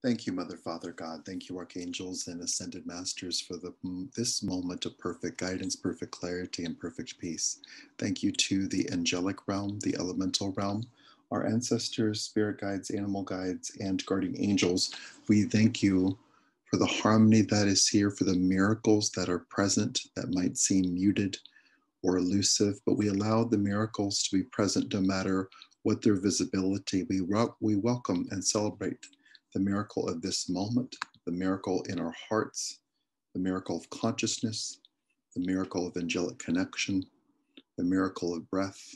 Thank you, Mother, Father, God. Thank you, Archangels and Ascended Masters, for this moment of perfect guidance, perfect clarity, and perfect peace. Thank you to the angelic realm, the elemental realm, our ancestors, spirit guides, animal guides, and guardian angels. We thank you for the harmony that is here, for the miracles that are present that might seem muted or elusive, but we allow the miracles to be present no matter what their visibility. We welcome and celebrate the miracle of this moment, the miracle in our hearts, the miracle of consciousness, the miracle of angelic connection, the miracle of breath,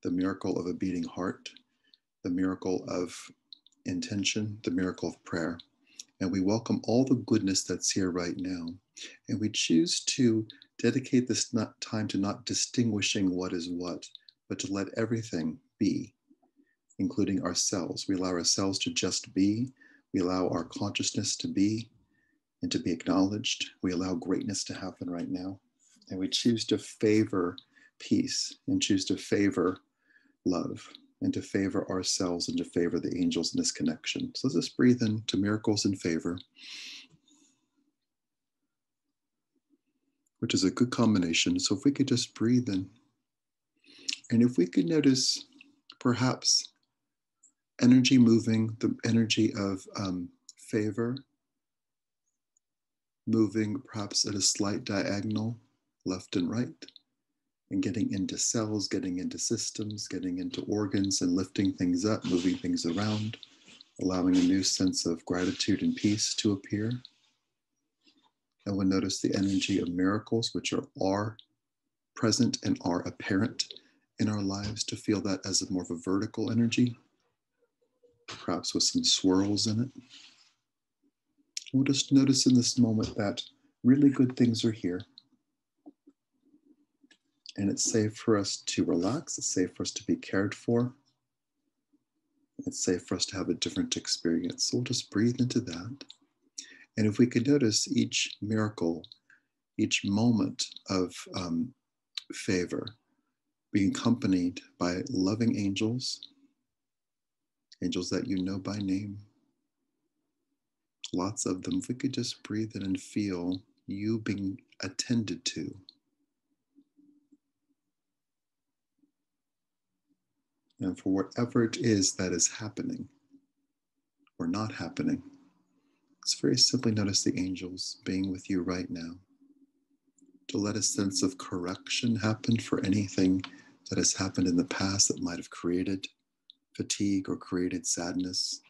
the miracle of a beating heart, the miracle of intention, the miracle of prayer. And we welcome all the goodness that's here right now. And we choose to dedicate this time to not distinguishing what is what, but to let everything be, including ourselves. We allow ourselves to just be. We allow our consciousness to be and to be acknowledged. We allow greatness to happen right now. And we choose to favor peace and choose to favor love and to favor ourselves and to favor the angels in this connection. So let's just breathe into miracles and favor, which is a good combination. So if we could just breathe in, and if we could notice perhaps energy moving, the energy of favor, moving perhaps at a slight diagonal, left and right, and getting into cells, getting into systems, getting into organs, and lifting things up, moving things around, allowing a new sense of gratitude and peace to appear. And we'll notice the energy of miracles, which are present and are apparent in our lives, to feel that as a more of a vertical energy, perhaps with some swirls in it. We'll just notice in this moment that really good things are here. And it's safe for us to relax. It's safe for us to be cared for. It's safe for us to have a different experience. So we'll just breathe into that. And if we could notice each miracle, each moment of favor being accompanied by loving angels, angels that you know by name, lots of them. If we could just breathe in and feel you being attended to. And for whatever it is that is happening or not happening, let's very simply notice the angels being with you right now, to let a sense of correction happen for anything that has happened in the past that might have created fatigue or created sadness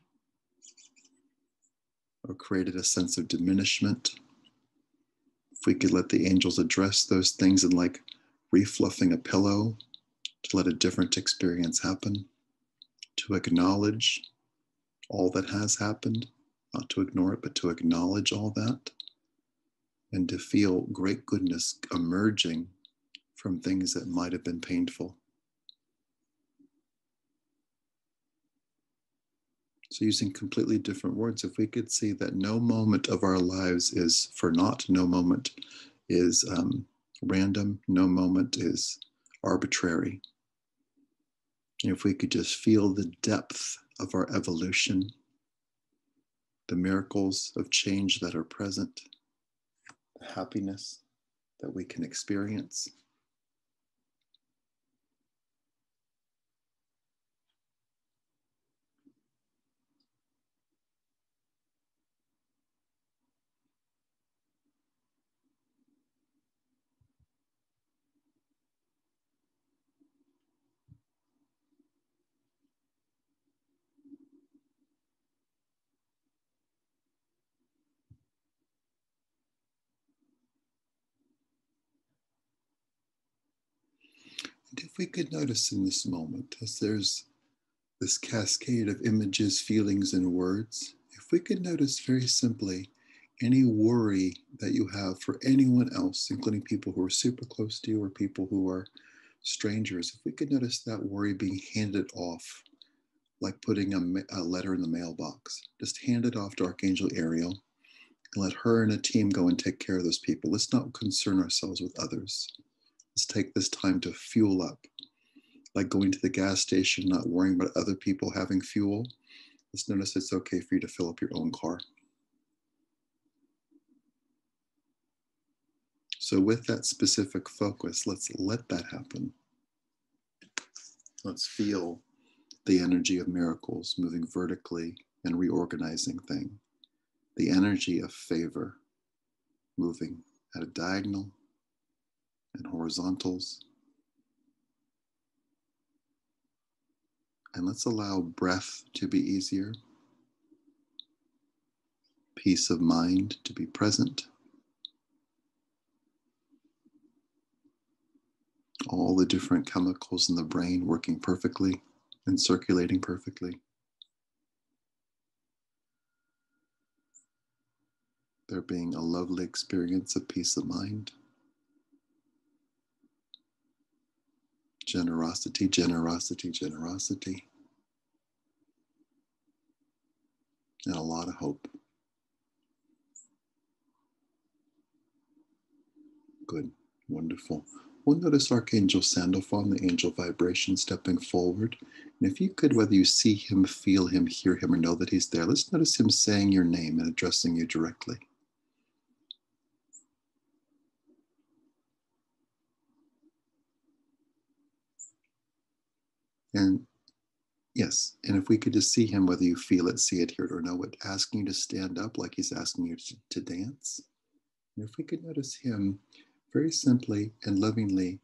or created a sense of diminishment. If we could let the angels address those things and, like refluffing a pillow, to let a different experience happen, to acknowledge all that has happened, not to ignore it, but to acknowledge all that, and to feel great goodness emerging from things that might have been painful. So using completely different words, if we could see that no moment of our lives is for naught, no moment is random, no moment is arbitrary. And if we could just feel the depth of our evolution, the miracles of change that are present, the happiness that we can experience. And if we could notice in this moment, as there's this cascade of images, feelings, and words, if we could notice very simply any worry that you have for anyone else, including people who are super close to you or people who are strangers, if we could notice that worry being handed off, like putting a letter in the mailbox, just hand it off to Archangel Ariel and let her and a team go and take care of those people. Let's not concern ourselves with others. Let's take this time to fuel up, like going to the gas station, not worrying about other people having fuel, Let's notice it's okay for you to fill up your own car. So with that specific focus, let's let that happen. Let's feel the energy of miracles moving vertically and reorganizing things. The energy of favor moving at a diagonal and horizontals. And let's allow breath to be easier, peace of mind to be present, all the different chemicals in the brain working perfectly and circulating perfectly. There being a lovely experience of peace of mind. Generosity, generosity, generosity. And a lot of hope. Good, wonderful. We'll notice Archangel Sandalphon, the angel vibration, stepping forward. And if you could, whether you see him, feel him, hear him, or know that he's there, let's notice him saying your name and addressing you directly. And yes, and if we could just see him, whether you feel it, see it, hear it, or know it, asking you to stand up like he's asking you to dance. And if we could notice him very simply and lovingly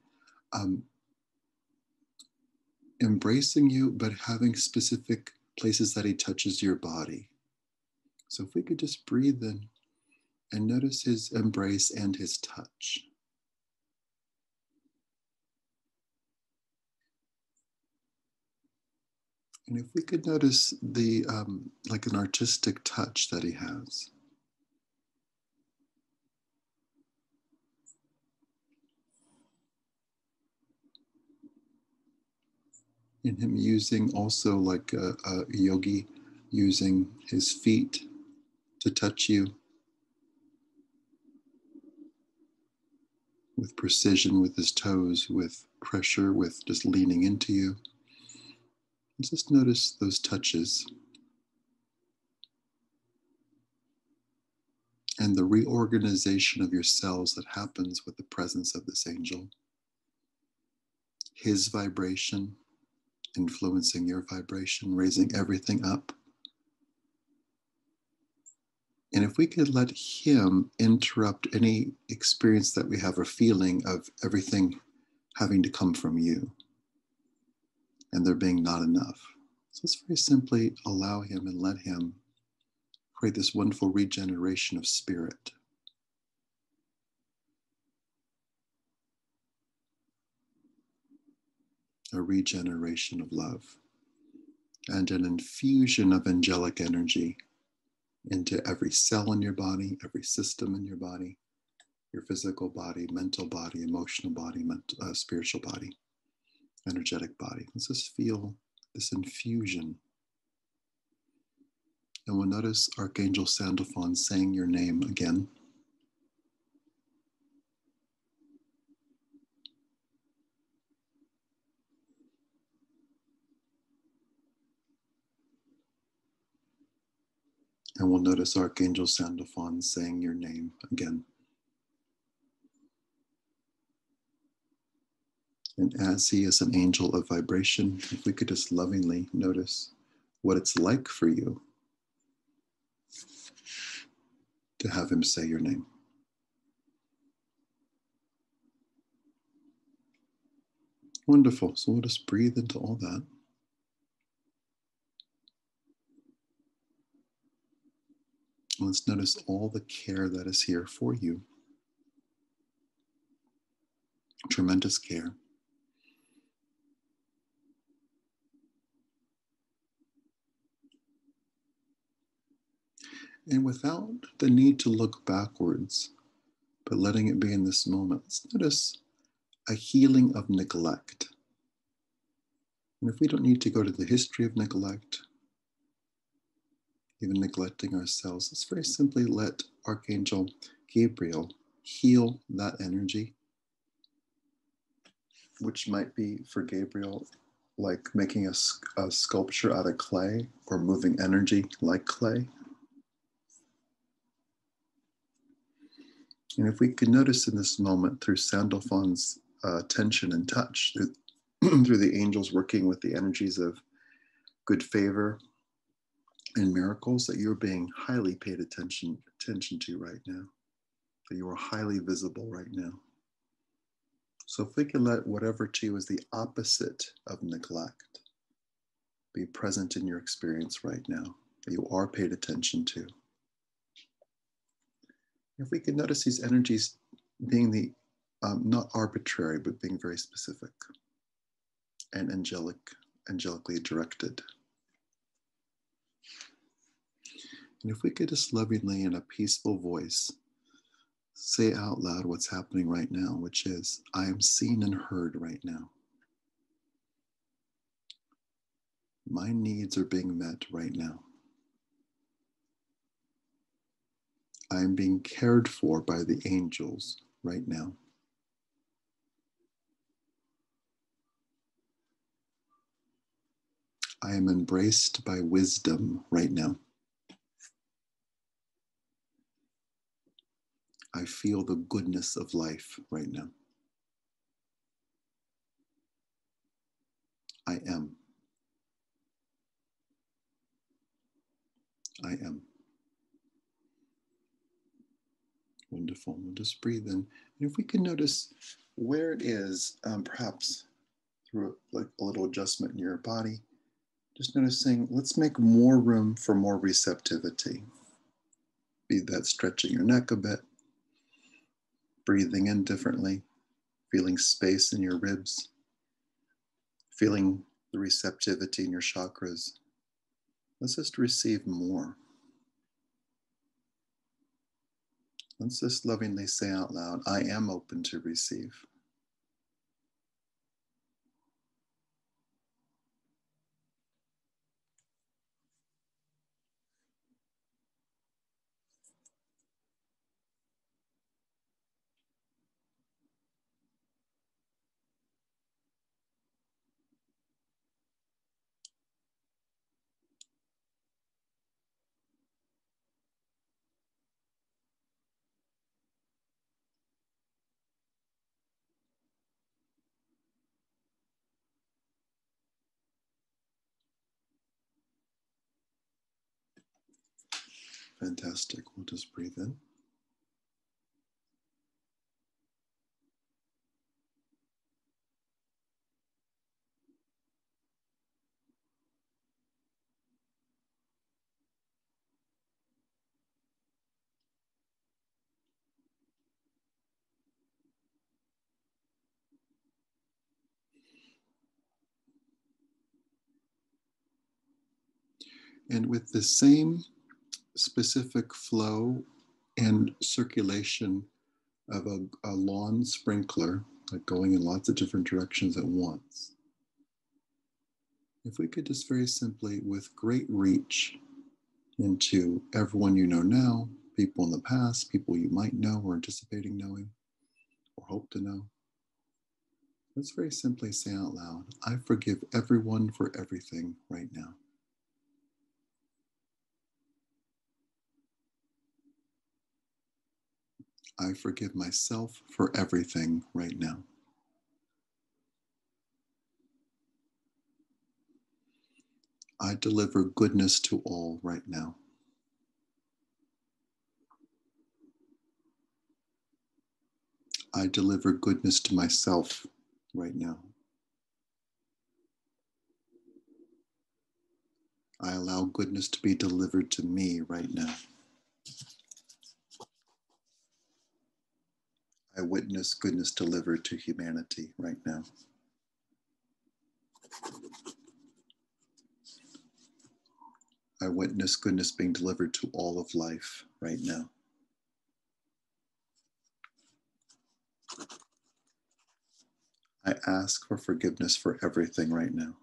embracing you, but having specific places that he touches your body. So if we could just breathe in and notice his embrace and his touch. And if we could notice the, like an artistic touch that he has. And him using also like a yogi, using his feet to touch you with precision, with his toes, with pressure, with just leaning into you. And just notice those touches and the reorganization of your cells that happens with the presence of this angel. His vibration influencing your vibration, raising everything up. And if we could let him interrupt any experience that we have or feeling of everything having to come from you and there being not enough. So let's very simply allow him and let him create this wonderful regeneration of spirit. A regeneration of love and an infusion of angelic energy into every cell in your body, every system in your body, your physical body, mental body, emotional body, spiritual body, energetic body. Let's just feel this infusion. And we'll notice Archangel Sandalphon saying your name again. And we'll notice Archangel Sandalphon saying your name again. And as he is an angel of vibration, if we could just lovingly notice what it's like for you to have him say your name. Wonderful. So we'll just breathe into all that. Let's notice all the care that is here for you. Tremendous care. And without the need to look backwards, but letting it be in this moment, let's notice a healing of neglect. And if we don't need to go to the history of neglect, even neglecting ourselves, let's very simply let Archangel Gabriel heal that energy, which might be for Gabriel like making a sculpture out of clay or moving energy like clay. And if we can notice in this moment through Sandalphon's attention and touch, through the angels working with the energies of good favor and miracles, that you're being highly paid attention to right now, that you are highly visible right now. So if we can let whatever to you is the opposite of neglect be present in your experience right now, that you are paid attention to. If we can notice these energies being the not arbitrary, but being very specific and angelically directed. And if we could just lovingly, in a peaceful voice, say out loud what's happening right now, which is, I am seen and heard right now. My needs are being met right now. I am being cared for by the angels right now. I am embraced by wisdom right now. I feel the goodness of life right now. I am. I am. Wonderful. We'll just breathe in. And if we can notice where it is, perhaps through like a little adjustment in your body, just noticing, let's make more room for more receptivity. Be that stretching your neck a bit, breathing in differently, feeling space in your ribs, feeling the receptivity in your chakras. Let's just receive more. Let's just lovingly say out loud, I am open to receive. Fantastic. We'll just breathe in. And with the same specific flow and circulation of a lawn sprinkler, like going in lots of different directions at once, if we could just very simply, with great reach into everyone you know now, people in the past, people you might know or anticipating knowing or hope to know, let's very simply say out loud, I forgive everyone for everything right now. I forgive myself for everything right now. I deliver goodness to all right now. I deliver goodness to myself right now. I allow goodness to be delivered to me right now. I witness goodness delivered to humanity right now. I witness goodness being delivered to all of life right now. I ask for forgiveness for everything right now.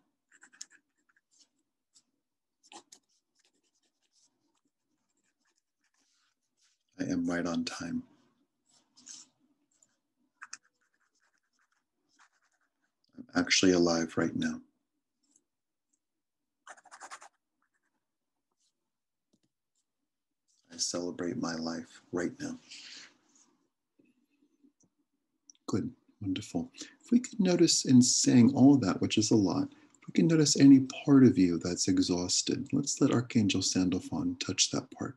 I am right on time. I'm actually alive right now. I celebrate my life right now. Good, wonderful. If we could notice in saying all that, which is a lot, if we can notice any part of you that's exhausted, let's let Archangel Sandalphon touch that part.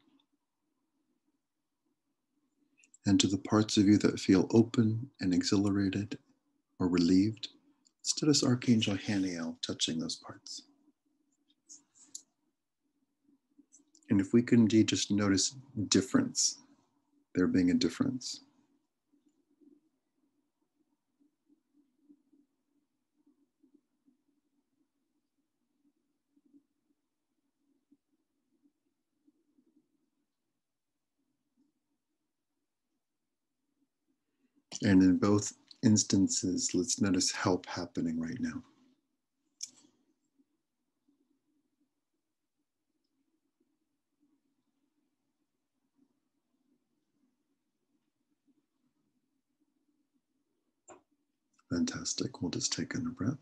And to the parts of you that feel open and exhilarated or relieved, let's notice Archangel Haniel touching those parts. And if we could indeed just notice difference, there being a difference. And in both instances, let's notice help happening right now. Fantastic. We'll just take in a breath.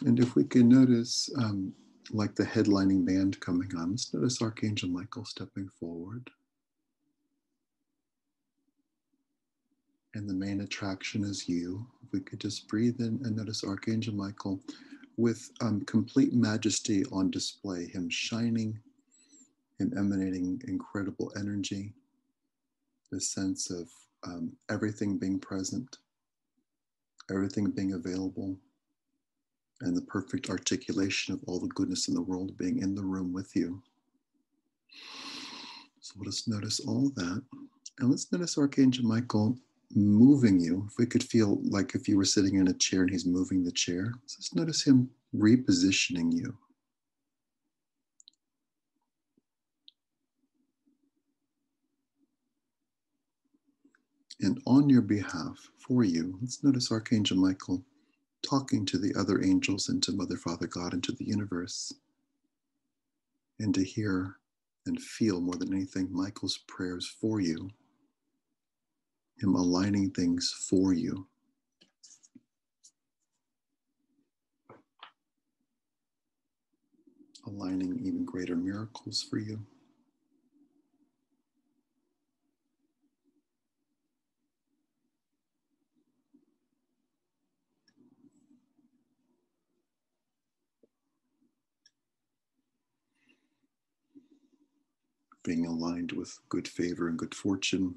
And if we can notice, like the headlining band coming on, let's notice Archangel Michael stepping forward. And the main attraction is you. If we could just breathe in and notice Archangel Michael with complete majesty on display, him shining, him emanating incredible energy, the sense of everything being present, everything being available, and the perfect articulation of all the goodness in the world being in the room with you. So let's notice all that. And let's notice Archangel Michael moving you. If we could feel like if you were sitting in a chair and he's moving the chair, let's just notice him repositioning you. And on your behalf, for you, let's notice Archangel Michael talking to the other angels and to Mother, Father, God, and to the universe. And to hear and feel more than anything Michael's prayers for you, him aligning things for you. Aligning even greater miracles for you. Being aligned with good favor and good fortune.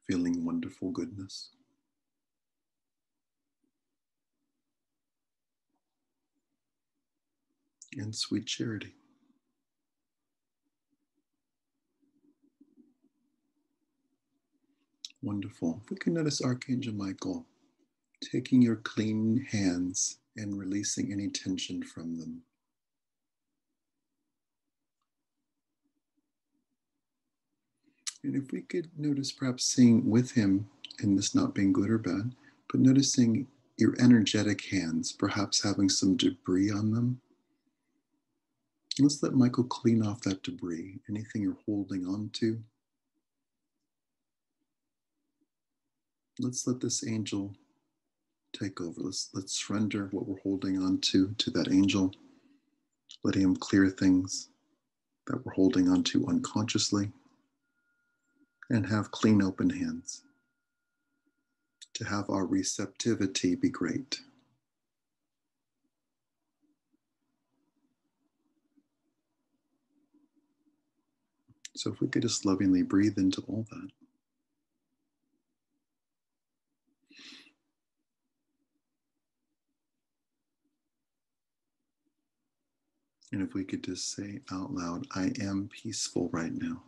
Feeling wonderful goodness. And sweet charity. Wonderful. If we can notice Archangel Michael taking your clean hands and releasing any tension from them. And if we could notice perhaps seeing with him, and this not being good or bad, but noticing your energetic hands, perhaps having some debris on them. Let's let Michael clean off that debris, anything you're holding on to. Let's let this angel take over. Let's surrender what we're holding on to that angel, letting him clear things that we're holding on to unconsciously, and have clean, open hands to have our receptivity be great. So if we could just lovingly breathe into all that. And if we could just say out loud, I am peaceful right now.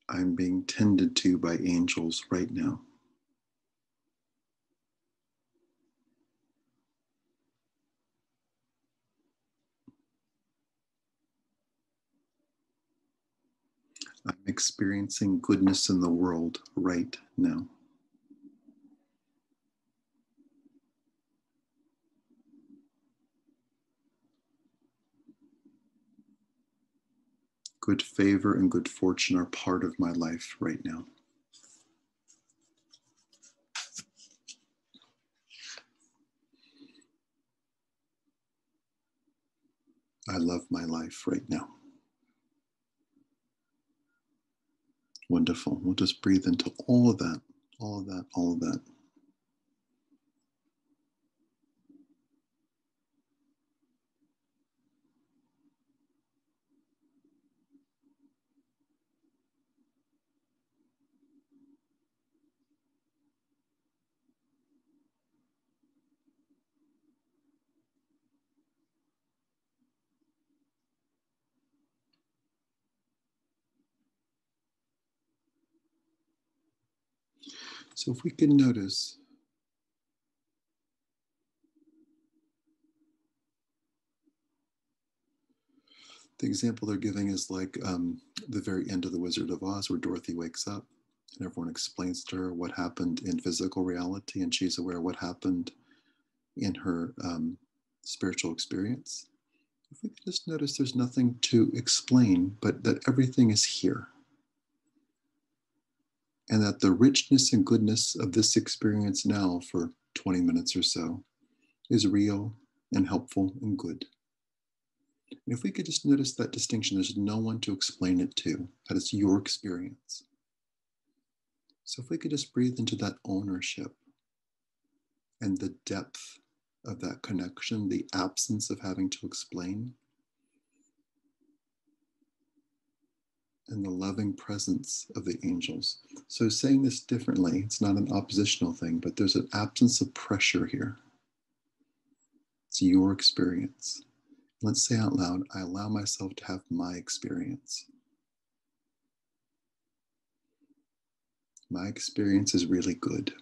I'm being tended to by angels right now. I'm experiencing goodness in the world right now. Good favor and good fortune are part of my life right now. I love my life right now. Wonderful. We'll just breathe into all of that, all of that, all of that. So if we can notice the example they're giving is like the very end of The Wizard of Oz, where Dorothy wakes up and everyone explains to her what happened in physical reality, and she's aware of what happened in her spiritual experience. If we can just notice there's nothing to explain, but that everything is here. And that the richness and goodness of this experience now for 20 minutes or so is real and helpful and good. And if we could just notice that distinction, there's no one to explain it to, that it's your experience. So if we could just breathe into that ownership and the depth of that connection, the absence of having to explain, and the loving presence of the angels. So saying this differently, it's not an oppositional thing, but there's an absence of pressure here. It's your experience. Let's say out loud, I allow myself to have my experience. My experience is really good.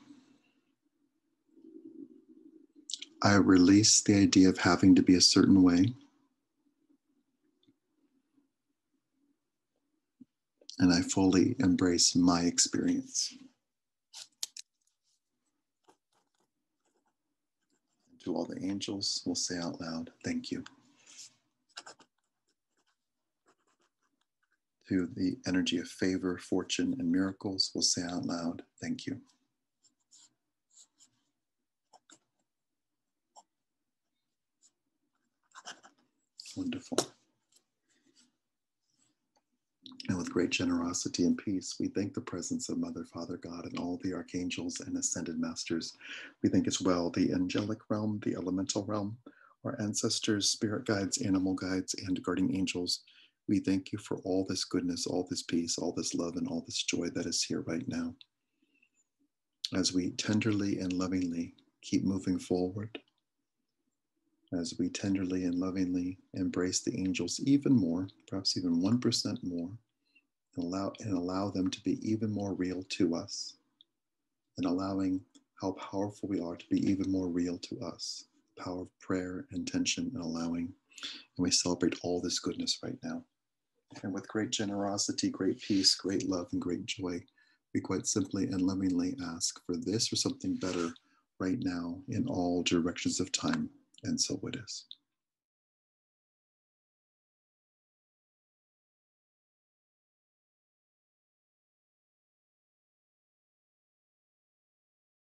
I release the idea of having to be a certain way. And I fully embrace my experience. To all the angels, we'll say out loud, thank you. To the energy of favor, fortune, and miracles, we'll say out loud, thank you. Wonderful. And with great generosity and peace, we thank the presence of Mother, Father, God, and all the archangels and ascended masters. We thank as well the angelic realm, the elemental realm, our ancestors, spirit guides, animal guides, and guardian angels. We thank you for all this goodness, all this peace, all this love, and all this joy that is here right now. As we tenderly and lovingly keep moving forward, as we tenderly and lovingly embrace the angels even more, perhaps even 1% more, and allow them to be even more real to us, and allowing how powerful we are to be even more real to us. The power of prayer, intention, and allowing. And we celebrate all this goodness right now. And with great generosity, great peace, great love, and great joy, we quite simply and lovingly ask for this or something better right now in all directions of time. And so it is.